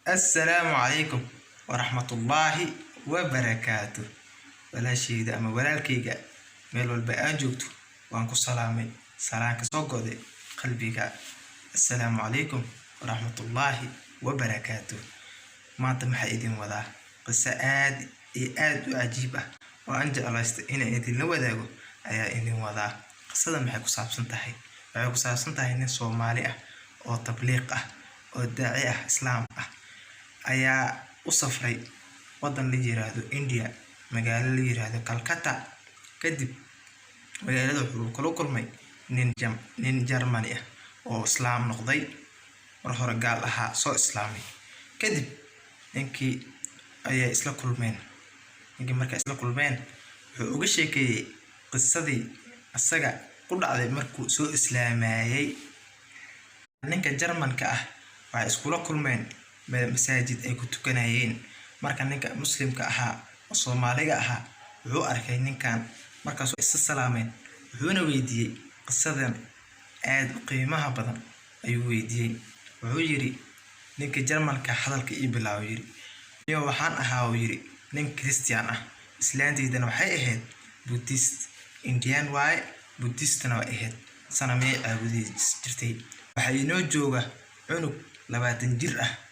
السلام عليكم ورحمة الله وبركاته. ولا شيء ده أما ولا الكيجا ميل والبقى جوتو وانكو سلامي سلامك صوغودي قلبيك. السلام عليكم ورحمة الله وبركاته. ما تمحى إيدين وذا قصة آد عجيبة وأنجا الله إنا إيدين لوذاقو أيا إيدين وذا قصة محيكو سابسنتهي محيكو سابسنتهي إني صومالي أو تبليق أو داعي إسلام ayaa u safray wadan la yiraahdo India magaalo la yiraahdo Calcutta. kadib magaalada wuxuu kala kulmay nin Germany ah oo islaam noqday mar hore gaal ahaa soo islaamay. kadib ninkii ayaa isla kulmeen markay isla kulmeen wuxuu uga sheekeeyay qisadii asaga ku dhacday markuu soo islaamayay. ninka Germanka ah waxay iskula kulmeen مساجد أي كتكنايين مركا نينكا مسلم كأها وصومالي كأها وهو أركي نينكان مركا سوء السلامين وهو ويدي قصدا آد قيمها بدن أي ويدي وهو يري نينكا جرمان كحضر كإبلا ويري يو وحان أها ويري نين كريستيان إسلام دي دانو حي إهد بوديست إنديان واي بوديست نو إهد سنمي عبودي جرتي وحينو جوغا عنو لباتن جرأة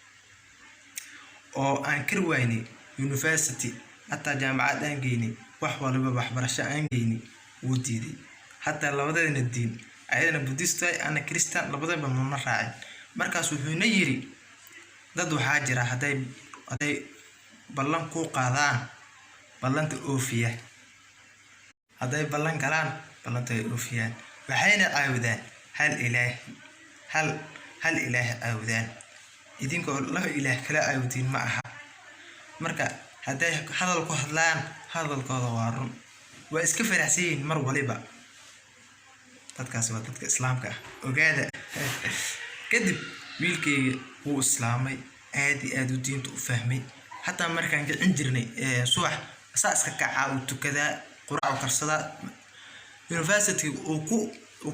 oo aan kar waynay university hatta jaamacad aan geynay wax walba waxbarasho aan geynay wuu diiday. hatta labadana diin ayadana Buddhist ana Christian labadaba ma raacin. markaas wuxuu yiri dad waxa jira haday ballan ku qaadaan ballanta oofiya haday ballan galaan ballanta oofiyaan waxayna caawdaan hal ilaah caawdaan idinka la ilaah kala aawdiin ma aha. marka haday hadal ku hadlaan hadalkooda waa run waa iska faraxsiin mar waliba dadkaas waa dadka islaamka ah ogaada. kadib wiilkii uu islaamay aad u diinta u fahmay hatta markaan ka jirnay subax asaaska kacaa u tukada quraac karsada university uu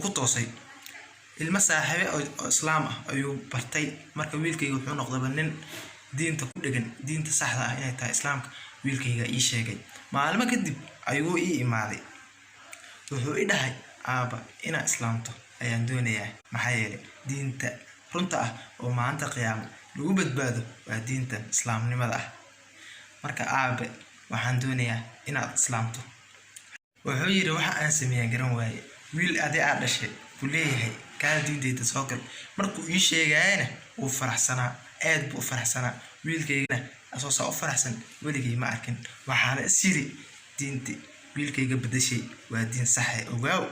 ku toosay ilma saaxiibe oo islaam ah ayuu bartay. marka wiilkayga wuxuu noqday nin diinta ku dhagan diinta saxda ah inay tahay islaamka. wiilkayga ii sheegay maalmo kadib ayuu ii imaaday wuxuu ii dhahay aaba ina islaamto ayaan doonayaa maxaa yeelay diinta runta ah oo maanta qiyaamo lagu badbaado waa diinta islaamnimada ah. marka aabe waxaan doonayaa inaad islaamto. wuxuu yiri waxa aan sameeyay garan waaye wiil adii aad dhashay kuleeyahay كان دين تسوقل مركو يشيغانا وفرحسنا aad buu farxsana wiilkayga asoo soo farxsan waligii ma arkin waxaana siri diinti wiilkayga badashay waa diin sax ah ogaaw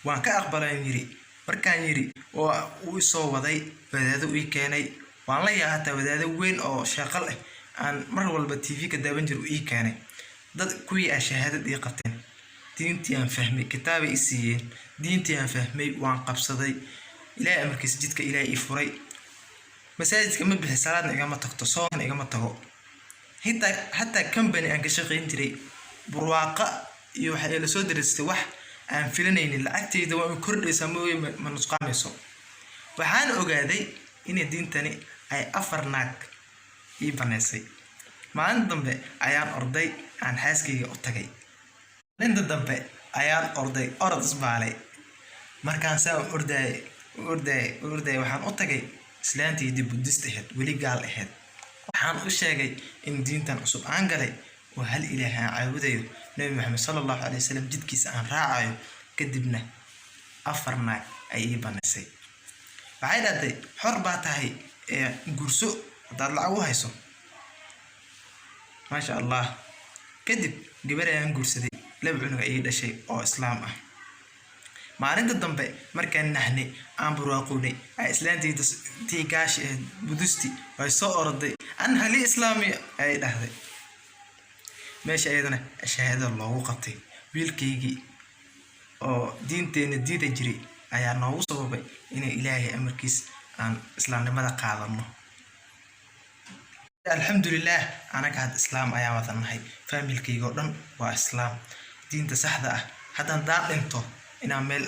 waan ka aqbalay yiri markaan yiri oo uu soo waday wadaado ii keenay waan la yahay wadaado weyn oo shaqal ah aan mar walba TV ka daawan jiro ii keenay dad kuwii shahaadad ii qabteen diintii aan fahmay kitaabay isiiyeen diintii aan fahmay waan qabsaday ilaa amarkiis jidka ilaa ii furay. masaajidka ma bixi salaadna igama tagto soon igama tago hatta company aan ka shaqeyn jiray burwaaqa iyo waxa la soo diristay wax aan filanaynin lacagtayda waa kordhaysaa ma nusqaameyso. waxaan ogaaday in diintani ay afar naag ii baneysay. maalin dambe ayaan orday aan xaaskayga u tagay ninda dambe ayaan orday orod isbaalay markaan saa orday waxaan u tagay islaantii dib Buddhist ahayd wali gaal ahayd. waxaan u sheegay in diintan cusub aan galay oo hal ilaah aan caabudayo nabi Muhammad sallallahu alayhi wasallam jidkiisa aan raacayo. kadibna afar naag ay ii baneysay. waxay dhahday xor baa tahay gurso hadaad lacag u hayso ma sha Allah. kadib gabar ayaan gursaday laba cunug ay dhashay oo islaam ah. maalinta dambe markaan nahnay aan burwaaqoonay ay islaantii gaash Buddhisti way soo orday an hali islaami ay dhahday meesha ayadana shahaado loogu qabtay. wiilkaygii oo diinteena diida jiray ayaa noogu sababay inay ilaahay amarkiis aan islaamnimada qaadano. alxamdulillah anaga had islaam ayaa wadanahay familkayga dhan waa islaam diinta saxda ah. haddaan daalinto inaan meel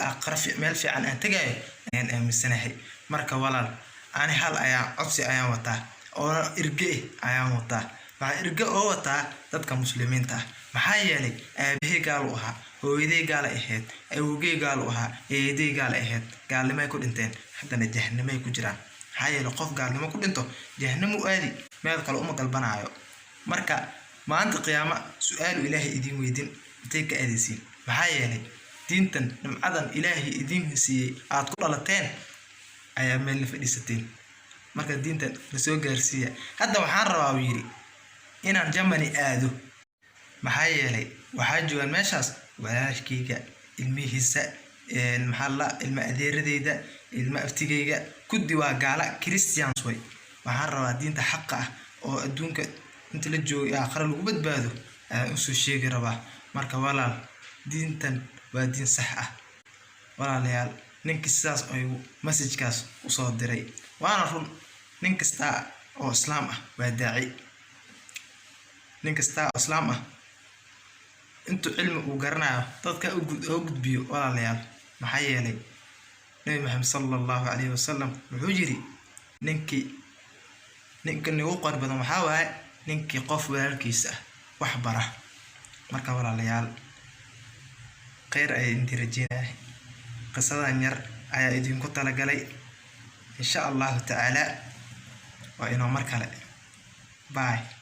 fiican aan tagay ayaan aaminsanahay. marka walaal ani hal ayaan codsi ayaan wataa oo irge ayaan wataa. waxaa irge oo wataa dadka muslimiinta ah. maxaa yeelay aabahey gaal u ahaa, hooyaday gaal ay ahayd, awowgey gaal u ahaa, eeday gaal ay ahayd, gaalnimay ku dhinteen, haddana jahannamay ku jiraan. maxaa yeelay qof gaalnimo ku dhinto jahannam u aadi, meel kale uma galbanaayo. marka maanta qiyaama su-aalu ilaahay idin weydin intay ka aadaysiin. maxaa yeelay diintan nimcadan ilaahay idin siiyey aad ku dhalateen ayaa meel la fadhiisateen. marka diintan la soo gaarsiiya. hadda waxaan rabaa uu yiri inaan Germany aado. maxaa yeelay waxaa joogaan meeshaas walaashkayga, ilmihiisa, maxaa la ilma adeeradeyda, ilma aftigayga, kudi waa gaala Christians way. waxaan rabaa diinta xaqa ah oo adduunka inta la joogo aakhira lagu badbaado ayaan usoo sheegi rabaa. marka walaal diintan waa diin sax ah walaalayaal. ninkii sidaas ayuu message-kaas usoo diray waana run. nin kasta oo islaam ah waa daaci. nin kasta oo islaam ah intuu cilmi uu garanayo dadka u gudbiyo walaalayaal. maxaa yeelay nabi maxamed sallallahu alayhi wasallam wuxuu yiri ninka ugu qor badan waxaa waaye ninkii qof walaalkiisa wax bara. marka walaalayaal khayr ay idin rajeenahay. qisadan yar ayaa idinku talagalay insha Allah ta'ala. waa inoo mar kale. bye.